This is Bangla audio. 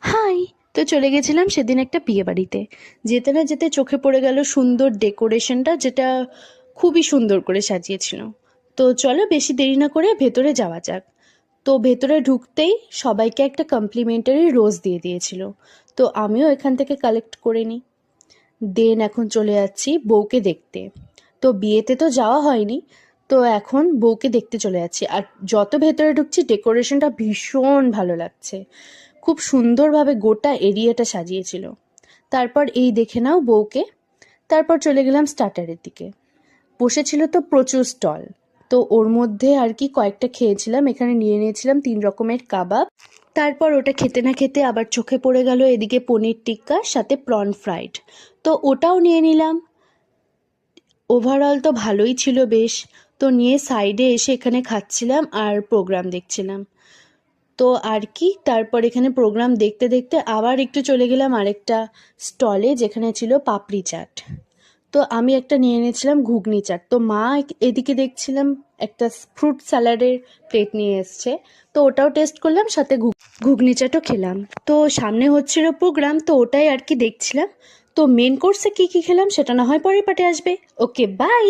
হাই। তো চলে গেছিলাম সেদিন একটা বিয়ে বাড়িতে। যেতে না যেতে চোখে পড়ে গেল সুন্দর ডেকোরেশনটা, যেটা খুবই সুন্দর করে সাজিয়েছিল। তো চলো বেশি দেরি না করে ভেতরে যাওয়া যাক। তো ভেতরে ঢুকতেই সবাইকে একটা কমপ্লিমেন্টারি রোজ দিয়ে দিয়েছিল। তো আমিও এখান থেকে কালেক্ট করে নিই। দেন এখন চলে যাচ্ছি বউকে দেখতে। তো বিয়েতে তো যাওয়া হয়নি, তো এখন বউকে দেখতে চলে যাচ্ছি। আর যত ভেতরে ঢুকছি ডেকোরেশনটা ভীষণ ভালো লাগছে, খুব সুন্দরভাবে গোটা এরিয়াটা সাজিয়েছিল। তারপর এই দেখে নাও বউকে। তারপর চলে গেলাম স্টার্টারের দিকে। বসেছিল তো প্রচুর স্টল। তো ওর মধ্যে আর কি কয়েকটা খেয়েছিলাম। এখানে নিয়ে নিয়েছিলাম 3 রকমের কাবাব। তারপর ওটা খেতে না খেতে আবার চোখে পড়ে গেল এদিকে পনির টিক্কা সাথে প্রন ফ্রাইড। তো ওটাও নিয়ে নিলাম। ওভারঅল তো ভালোই ছিল বেশ। তো নিয়ে সাইডে এসে এখানে খাচ্ছিলাম আর প্রোগ্রাম দেখছিলাম। তো আর কি, তারপর এখানে প্রোগ্রাম দেখতে দেখতে আবার একটু চলে গেলাম আরেকটা স্টলে, যেখানে ছিল পাপড়ি চাট। তো আমি একটা নিয়ে নিয়েছিলাম ঘুগনি চাট। তো মা এদিকে দেখছিলাম একটা ফ্রুট স্যালাডের প্লেট নিয়ে এসছে। তো ওটাও টেস্ট করলাম, সাথে ঘুগনি চাটও খেলাম। তো সামনে হচ্ছিল প্রোগ্রাম, তো ওটাই আর কি দেখছিলাম। তো মেন কোর্সে কী কী খেলাম সেটা না হয় পরের পার্টে আসবে। ওকে, বাই।